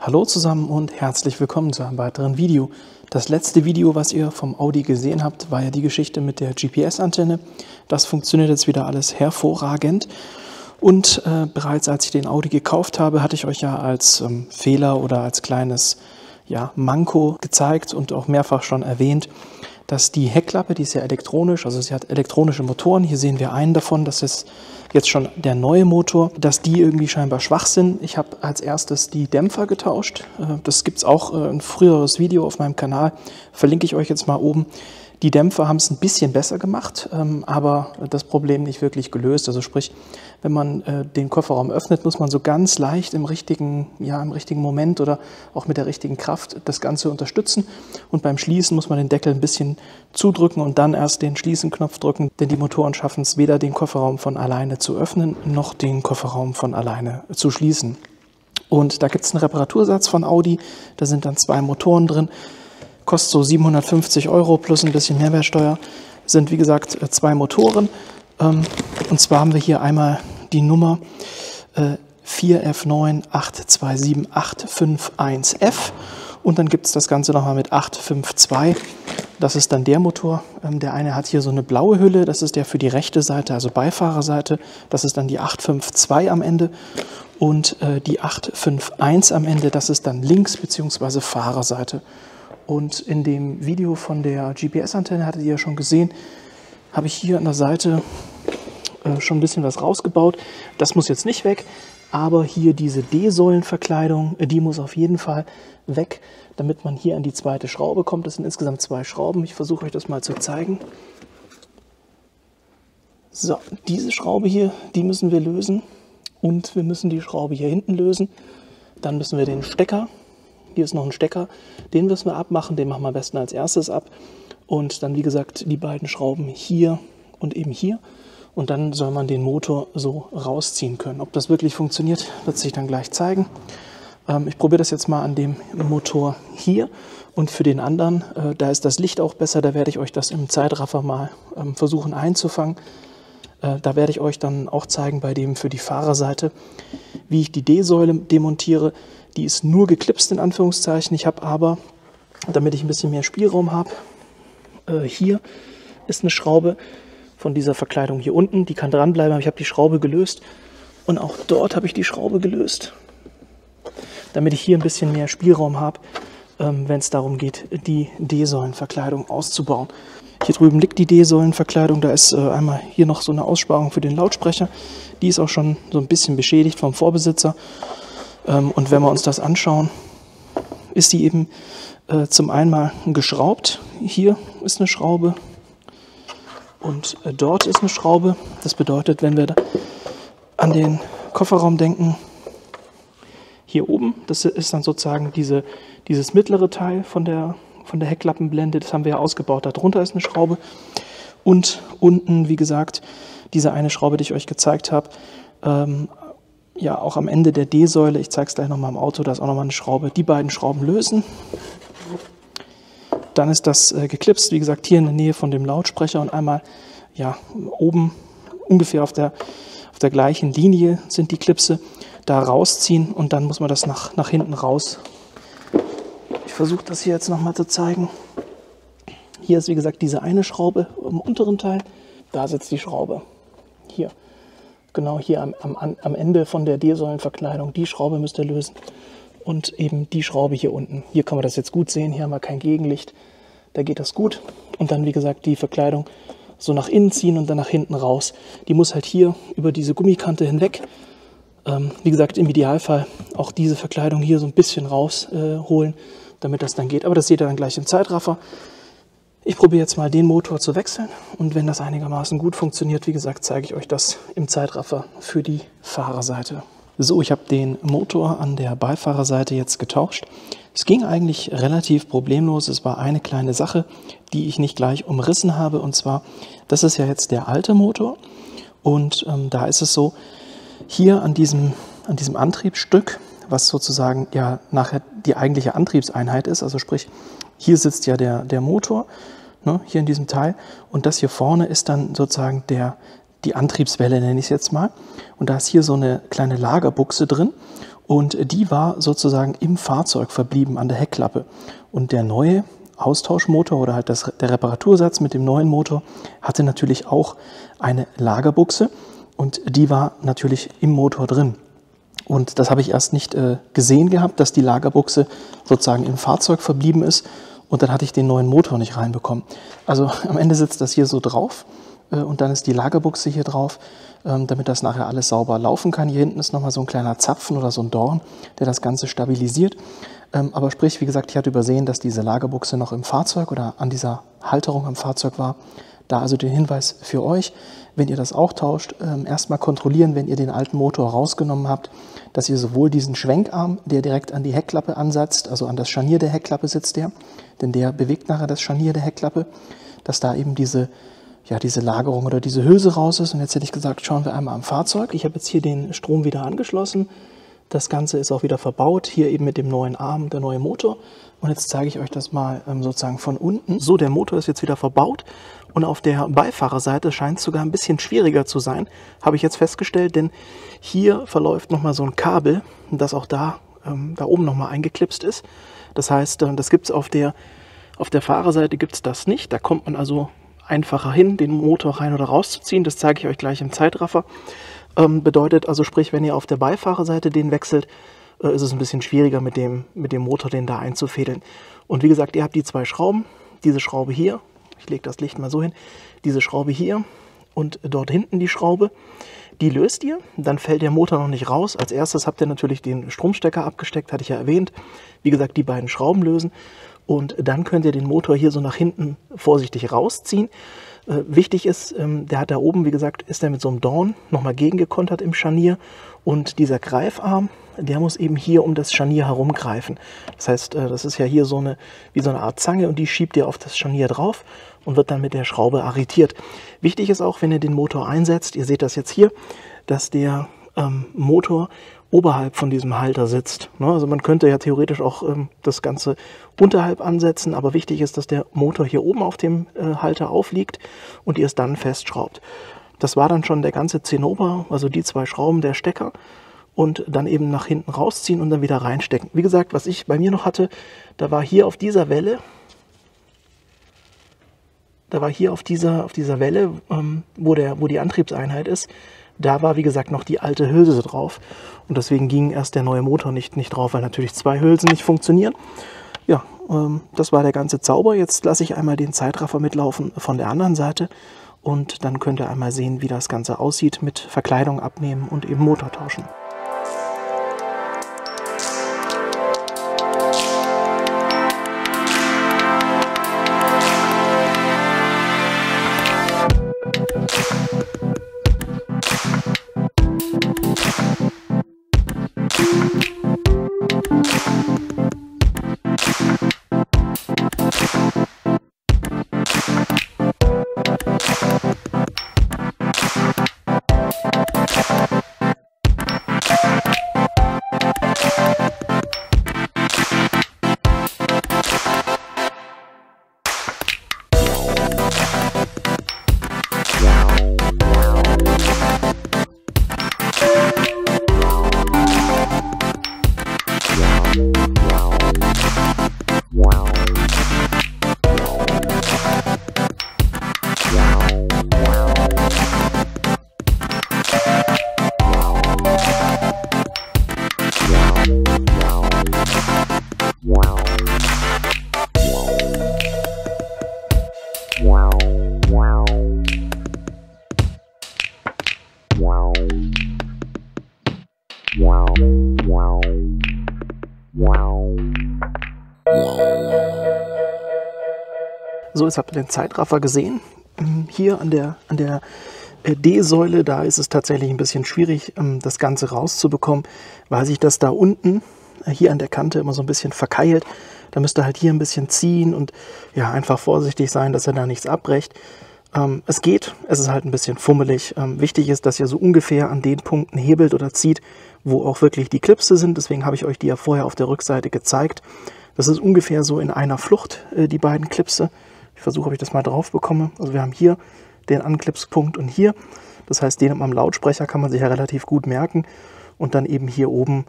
Hallo zusammen und herzlich willkommen zu einem weiteren Video. Das letzte Video, was ihr vom Audi gesehen habt, war ja die Geschichte mit der GPS-Antenne. Das funktioniert jetzt wieder alles hervorragend. Und bereits als ich den Audi gekauft habe, hatte ich euch ja als Fehler oder als kleines Manko gezeigt und auch mehrfach schon erwähnt, dass die Heckklappe, die ist ja elektronisch, also sie hat elektronische Motoren. Hier sehen wir einen davon, das ist jetzt schon der neue Motor, dass die irgendwie scheinbar schwach sind. Ich habe als erstes die Dämpfer getauscht. Das gibt es auch ein früheres Video auf meinem Kanal, verlinke ich euch jetzt mal oben. Die Dämpfer haben es ein bisschen besser gemacht, aber das Problem nicht wirklich gelöst. Also sprich, wenn man den Kofferraum öffnet, muss man so ganz leicht im richtigen Moment oder auch mit der richtigen Kraft das Ganze unterstützen. Und beim Schließen muss man den Deckel ein bisschen zudrücken und dann erst den Schließen-Knopf drücken, denn die Motoren schaffen es weder den Kofferraum von alleine zu öffnen, noch den Kofferraum von alleine zu schließen. Und da gibt es einen Reparatursatz von Audi, da sind dann 2 Motoren drin. Kostet so 750 € plus ein bisschen Mehrwertsteuer. Sind wie gesagt 2 Motoren. Und zwar haben wir hier einmal die Nummer 4F9827851F. Und dann gibt es das Ganze nochmal mit 852. Das ist dann der Motor. Der eine hat hier so eine blaue Hülle. Das ist der für die rechte Seite, also Beifahrerseite. Das ist dann die 852 am Ende. Und die 851 am Ende, das ist dann links bzw. Fahrerseite. Und in dem Video von der GPS-Antenne, hattet ihr ja schon gesehen, habe ich hier an der Seite schon ein bisschen was rausgebaut. Das muss jetzt nicht weg, aber hier diese D-Säulenverkleidung, die muss auf jeden Fall weg, damit man hier an die zweite Schraube kommt. Das sind insgesamt 2 Schrauben. Ich versuche euch das mal zu zeigen. So, diese Schraube hier, die müssen wir lösen. Und wir müssen die Schraube hier hinten lösen. Dann müssen wir den Stecker. Hier ist noch ein Stecker, den müssen wir abmachen, den machen wir am besten als erstes ab. Und dann, wie gesagt, die beiden Schrauben hier und eben hier. Und dann soll man den Motor so rausziehen können. Ob das wirklich funktioniert, wird sich dann gleich zeigen. Ich probiere das jetzt mal an dem Motor hier. Und für den anderen, da ist das Licht auch besser, da werde ich euch das im Zeitraffer mal versuchen einzufangen. Da werde ich euch dann auch zeigen, bei dem für die Fahrerseite, wie ich die D-Säule demontiere. Die ist nur geklipst in Anführungszeichen. Ich habe aber, damit ich ein bisschen mehr Spielraum habe, hier ist eine Schraube von dieser Verkleidung hier unten. Die kann dranbleiben, aber ich habe die Schraube gelöst. Und auch dort habe ich die Schraube gelöst, damit ich hier ein bisschen mehr Spielraum habe, wenn es darum geht, die D-Säulenverkleidung auszubauen. Hier drüben liegt die D-Säulenverkleidung. Da ist einmal hier noch so eine Aussparung für den Lautsprecher. Die ist auch schon so ein bisschen beschädigt vom Vorbesitzer. Und wenn wir uns das anschauen, ist die eben zum einen mal geschraubt. Hier ist eine Schraube und dort ist eine Schraube. Das bedeutet, wenn wir an den Kofferraum denken, hier oben, das ist dann sozusagen dieses mittlere Teil von der Heckklappenblende, das haben wir ja ausgebaut. Darunter ist eine Schraube und unten, wie gesagt, diese eine Schraube, die ich euch gezeigt habe, ja, auch am Ende der D-Säule, ich zeige es gleich nochmal im Auto, da ist auch nochmal eine Schraube. Die beiden Schrauben lösen. Dann ist das geklipst, wie gesagt, hier in der Nähe von dem Lautsprecher und einmal oben ungefähr auf der gleichen Linie sind die Klipse. Da rausziehen und dann muss man das nach hinten raus. Ich versuche das hier jetzt nochmal zu zeigen. Hier ist, wie gesagt, diese eine Schraube im unteren Teil. Da sitzt die Schraube. Hier. Genau hier am Ende von der D-Säulenverkleidung. Die Schraube müsst ihr lösen. Und eben die Schraube hier unten. Hier kann man das jetzt gut sehen. Hier haben wir kein Gegenlicht. Da geht das gut. Und dann, wie gesagt, die Verkleidung so nach innen ziehen und dann nach hinten raus. Die muss halt hier über diese Gummikante hinweg. Wie gesagt, im Idealfall auch diese Verkleidung hier so ein bisschen rausholen, damit das dann geht. Aber das seht ihr dann gleich im Zeitraffer. Ich probiere jetzt mal den Motor zu wechseln und wenn das einigermaßen gut funktioniert, wie gesagt, zeige ich euch das im Zeitraffer für die Fahrerseite. So, ich habe den Motor an der Beifahrerseite jetzt getauscht. Es ging eigentlich relativ problemlos. Es war eine kleine Sache, die ich nicht gleich umrissen habe. Und zwar, das ist ja jetzt der alte Motor und da ist es so, hier an diesem Antriebsstück, was sozusagen ja nachher die eigentliche Antriebseinheit ist, also sprich, hier sitzt ja der Motor, ne, hier in diesem Teil und das hier vorne ist dann sozusagen die Antriebswelle, nenne ich es jetzt mal. Und da ist hier so eine kleine Lagerbuchse drin. Und die war sozusagen im Fahrzeug verblieben an der Heckklappe. Und der neue Austauschmotor oder halt der Reparatursatz mit dem neuen Motor hatte natürlich auch eine Lagerbuchse. Und die war natürlich im Motor drin. Und das habe ich erst nicht gesehen gehabt, dass die Lagerbuchse sozusagen im Fahrzeug verblieben ist. Und dann hatte ich den neuen Motor nicht reinbekommen. Also am Ende sitzt das hier so drauf und dann ist die Lagerbuchse hier drauf, damit das nachher alles sauber laufen kann. Hier hinten ist nochmal so ein kleiner Zapfen oder so ein Dorn, der das Ganze stabilisiert. Aber sprich, wie gesagt, ich hatte übersehen, dass diese Lagerbuchse noch im Fahrzeug oder an dieser Halterung am Fahrzeug war. Da also den Hinweis für euch, wenn ihr das auch tauscht, erstmal kontrollieren, wenn ihr den alten Motor rausgenommen habt, dass ihr sowohl diesen Schwenkarm, der direkt an die Heckklappe ansetzt, also an das Scharnier der Heckklappe sitzt der, denn der bewegt nachher das Scharnier der Heckklappe, dass da eben diese Lagerung oder diese Hülse raus ist. Und jetzt hätte ich gesagt, schauen wir einmal am Fahrzeug. Ich habe jetzt hier den Strom wieder angeschlossen. Das Ganze ist auch wieder verbaut, hier eben mit dem neuen Arm, der neue Motor. Und jetzt zeige ich euch das mal sozusagen von unten. So, der Motor ist jetzt wieder verbaut und auf der Beifahrerseite scheint es sogar ein bisschen schwieriger zu sein, habe ich jetzt festgestellt, denn hier verläuft nochmal so ein Kabel, das auch da oben nochmal eingeklipst ist. Das heißt, das gibt es auf der Fahrerseite gibt es das nicht. Da kommt man also einfacher hin, den Motor rein oder rauszuziehen. Das zeige ich euch gleich im Zeitraffer. Bedeutet also, sprich, wenn ihr auf der Beifahrerseite den wechselt, ist es ein bisschen schwieriger mit dem Motor, den da einzufädeln. Und wie gesagt, ihr habt die zwei Schrauben, diese Schraube hier, ich lege das Licht mal so hin, diese Schraube hier und dort hinten die Schraube, die löst ihr, dann fällt der Motor noch nicht raus. Als erstes habt ihr natürlich den Stromstecker abgesteckt, hatte ich ja erwähnt. Wie gesagt, die beiden Schrauben lösen und dann könnt ihr den Motor hier so nach hinten vorsichtig rausziehen. Wichtig ist, der hat da oben, wie gesagt, ist der mit so einem Dorn nochmal gegengekontert im Scharnier und dieser Greifarm, der muss eben hier um das Scharnier herumgreifen. Das heißt, das ist ja hier wie so eine Art Zange und die schiebt ihr auf das Scharnier drauf und wird dann mit der Schraube arretiert. Wichtig ist auch, wenn ihr den Motor einsetzt, ihr seht das jetzt hier, dass der Motor oberhalb von diesem Halter sitzt. Also man könnte ja theoretisch auch das Ganze unterhalb ansetzen, aber wichtig ist, dass der Motor hier oben auf dem Halter aufliegt und ihr es dann festschraubt. Das war dann schon der ganze Zinnober, also die zwei Schrauben, der Stecker und dann eben nach hinten rausziehen und dann wieder reinstecken. Wie gesagt, was ich bei mir noch hatte, da war hier auf dieser Welle, wo die Antriebseinheit ist, da war, wie gesagt, noch die alte Hülse drauf. Und deswegen ging erst der neue Motor nicht drauf, weil natürlich zwei Hülsen nicht funktionieren. Ja, das war der ganze Zauber. Jetzt lasse ich einmal den Zeitraffer mitlaufen von der anderen Seite. Und dann könnt ihr einmal sehen, wie das Ganze aussieht mit Verkleidung abnehmen und eben Motor tauschen. So, jetzt habt ihr den Zeitraffer gesehen. Hier an der D-Säule, da ist es tatsächlich ein bisschen schwierig, das Ganze rauszubekommen, weil sich das da unten hier an der Kante immer so ein bisschen verkeilt. Da müsst ihr halt hier ein bisschen ziehen und ja, einfach vorsichtig sein, dass ihr da nichts abbrecht. Es geht, es ist halt ein bisschen fummelig. Wichtig ist, dass ihr so ungefähr an den Punkten hebelt oder zieht, wo auch wirklich die Klipse sind. Deswegen habe ich euch die ja vorher auf der Rückseite gezeigt. Das ist ungefähr so in einer Flucht, die beiden Klipse. Ich versuche, ob ich das mal drauf bekomme. Also wir haben hier den Anknipspunkt und hier. Das heißt, den am Lautsprecher kann man sich ja relativ gut merken. Und dann eben hier oben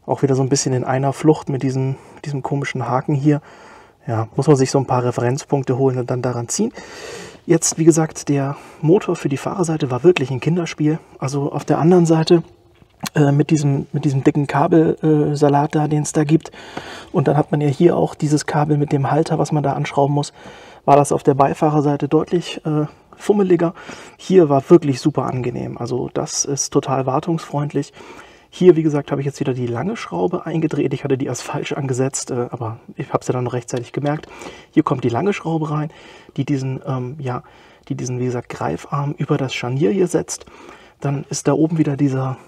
auch wieder so ein bisschen in einer Flucht mit diesem komischen Haken hier. Ja, muss man sich so ein paar Referenzpunkte holen und dann daran ziehen. Jetzt, wie gesagt, der Motor für die Fahrerseite war wirklich ein Kinderspiel. Also auf der anderen Seite mit diesem dicken Kabelsalat da, den es da gibt. Und dann hat man ja hier auch dieses Kabel mit dem Halter, was man da anschrauben muss. War das auf der Beifahrerseite deutlich fummeliger. Hier war wirklich super angenehm. Also das ist total wartungsfreundlich. Hier, wie gesagt, habe ich jetzt wieder die lange Schraube eingedreht. Ich hatte die erst falsch angesetzt, aber ich habe es ja dann noch rechtzeitig gemerkt. Hier kommt die lange Schraube rein, die diesen, wie gesagt, Greifarm über das Scharnier hier setzt. Dann ist da oben wieder dieser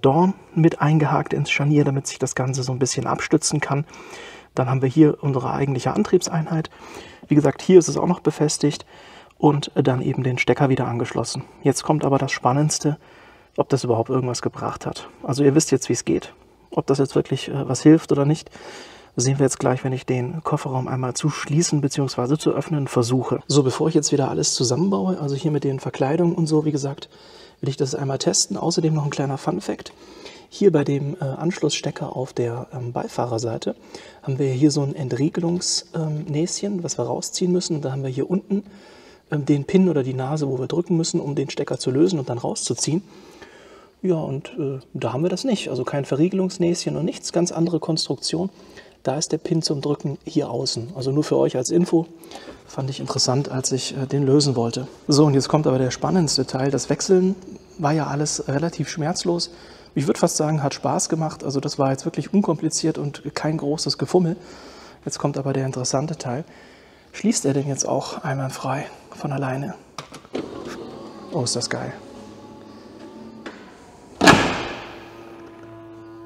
Dorn mit eingehakt ins Scharnier, damit sich das Ganze so ein bisschen abstützen kann. Dann haben wir hier unsere eigentliche Antriebseinheit. Wie gesagt, hier ist es auch noch befestigt und dann eben den Stecker wieder angeschlossen. Jetzt kommt aber das Spannendste, ob das überhaupt irgendwas gebracht hat. Also ihr wisst jetzt, wie es geht. Ob das jetzt wirklich was hilft oder nicht, sehen wir jetzt gleich, wenn ich den Kofferraum einmal zu schließen bzw. zu öffnen versuche. So, bevor ich jetzt wieder alles zusammenbaue, also hier mit den Verkleidungen und so, wie gesagt, will ich das einmal testen. Außerdem noch ein kleiner Fun-Fact. Hier bei dem Anschlussstecker auf der Beifahrerseite haben wir hier so ein Entriegelungsnäschen, was wir rausziehen müssen. Und da haben wir hier unten den Pin oder die Nase, wo wir drücken müssen, um den Stecker zu lösen und dann rauszuziehen. Ja, und da haben wir das nicht. Also kein Verriegelungsnäschen und nichts, ganz andere Konstruktion. Da ist der Pin zum Drücken hier außen. Also nur für euch als Info. Fand ich interessant, als ich den lösen wollte. So, und jetzt kommt aber der spannendste Teil. Das Wechseln war ja alles relativ schmerzlos. Ich würde fast sagen, hat Spaß gemacht. Also das war jetzt wirklich unkompliziert und kein großes Gefummel. Jetzt kommt aber der interessante Teil. Schließt er denn jetzt auch einwandfrei von alleine? Oh, ist das geil.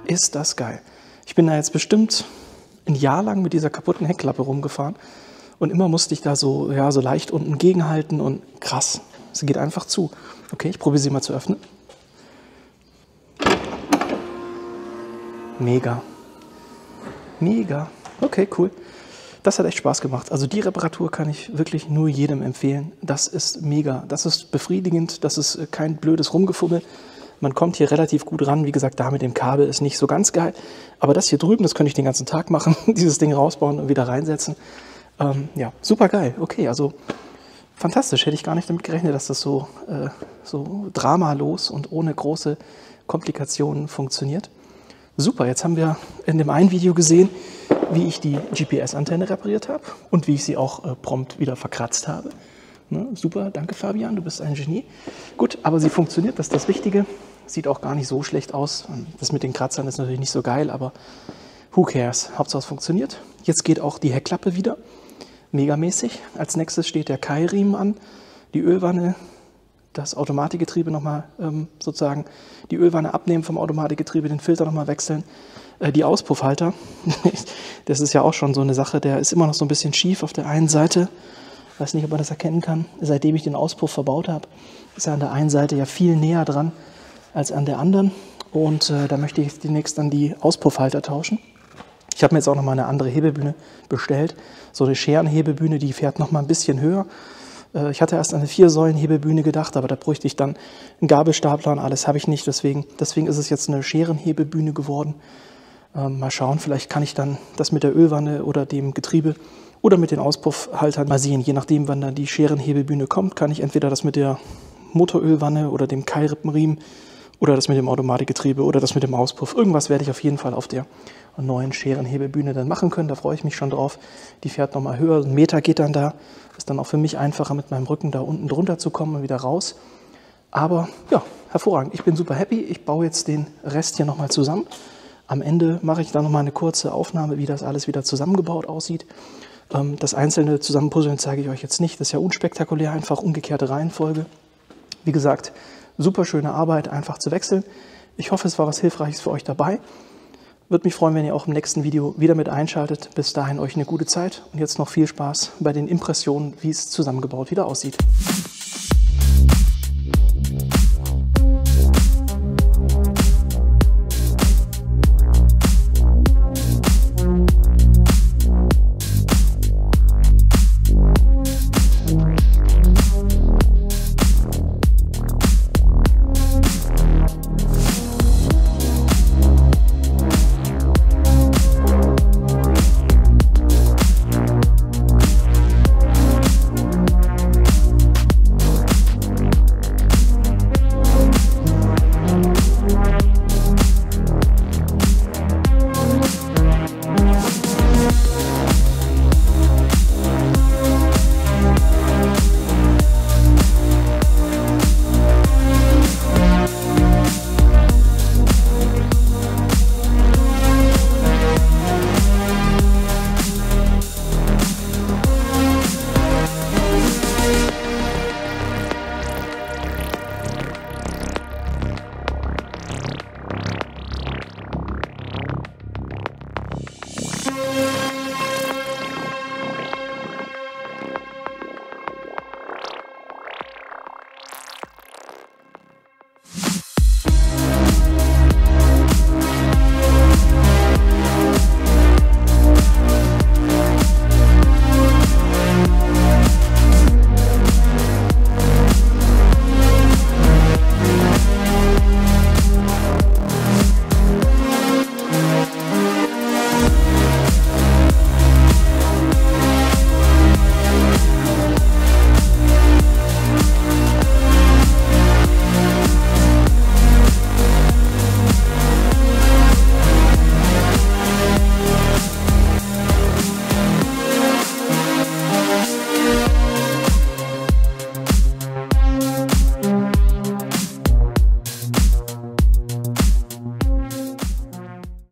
Ist das geil. Ich bin da jetzt bestimmt ein Jahr lang mit dieser kaputten Heckklappe rumgefahren und immer musste ich da so leicht unten gegenhalten und krass, sie geht einfach zu. Okay, ich probiere sie mal zu öffnen. Mega. Mega. Okay, cool. Das hat echt Spaß gemacht. Also die Reparatur kann ich wirklich nur jedem empfehlen. Das ist mega. Das ist befriedigend. Das ist kein blödes Rumgefummel. Man kommt hier relativ gut ran. Wie gesagt, da mit dem Kabel ist nicht so ganz geil. Aber das hier drüben, das könnte ich den ganzen Tag machen. Dieses Ding rausbauen und wieder reinsetzen. Ja, super geil. Okay, also fantastisch. Hätte ich gar nicht damit gerechnet, dass das so dramalos und ohne große Komplikationen funktioniert. Super, jetzt haben wir in dem einen Video gesehen, wie ich die GPS-Antenne repariert habe und wie ich sie auch prompt wieder verkratzt habe. Ne, super, danke Fabian, du bist ein Genie. Gut, aber sie funktioniert, das ist das Wichtige. Sieht auch gar nicht so schlecht aus. Das mit den Kratzern ist natürlich nicht so geil, aber who cares? Hauptsache es funktioniert. Jetzt geht auch die Heckklappe wieder. Megamäßig. Als nächstes steht der Keilriemen an, die Ölwanne, das Automatikgetriebe nochmal sozusagen, die Ölwanne abnehmen vom Automatikgetriebe, den Filter nochmal wechseln. Die Auspuffhalter, das ist ja auch schon so eine Sache, der ist immer noch so ein bisschen schief auf der einen Seite. Ich weiß nicht, ob man das erkennen kann. Seitdem ich den Auspuff verbaut habe, ist er an der einen Seite ja viel näher dran als an der anderen. Und da möchte ich demnächst dann die Auspuffhalter tauschen. Ich habe mir jetzt auch nochmal eine andere Hebebühne bestellt. So eine Scherenhebebühne, die fährt nochmal ein bisschen höher. Ich hatte erst an eine 4-Säulen-Hebebühne gedacht, aber da bräuchte ich dann einen Gabelstapler und alles habe ich nicht. Deswegen ist es jetzt eine Scherenhebebühne geworden. Mal schauen, vielleicht kann ich dann das mit der Ölwanne oder dem Getriebe oder mit den Auspuffhaltern mal sehen. Je nachdem, wann dann die Scherenhebebühne kommt, kann ich entweder das mit der Motorölwanne oder dem Keilrippenriemen oder das mit dem Automatikgetriebe oder das mit dem Auspuff. Irgendwas werde ich auf jeden Fall auf der neuen Scherenhebebühne dann machen können. Da freue ich mich schon drauf. Die fährt nochmal höher. 1 Meter geht dann da. Ist dann auch für mich einfacher, mit meinem Rücken da unten drunter zu kommen und wieder raus. Aber ja, hervorragend. Ich bin super happy. Ich baue jetzt den Rest hier nochmal zusammen. Am Ende mache ich dann nochmal eine kurze Aufnahme, wie das alles wieder zusammengebaut aussieht. Das einzelne Zusammenpuzzeln zeige ich euch jetzt nicht. Das ist ja unspektakulär, einfach umgekehrte Reihenfolge. Wie gesagt, super schöne Arbeit, einfach zu wechseln. Ich hoffe, es war was Hilfreiches für euch dabei. Würde mich freuen, wenn ihr auch im nächsten Video wieder mit einschaltet. Bis dahin euch eine gute Zeit und jetzt noch viel Spaß bei den Impressionen, wie es zusammengebaut wieder aussieht.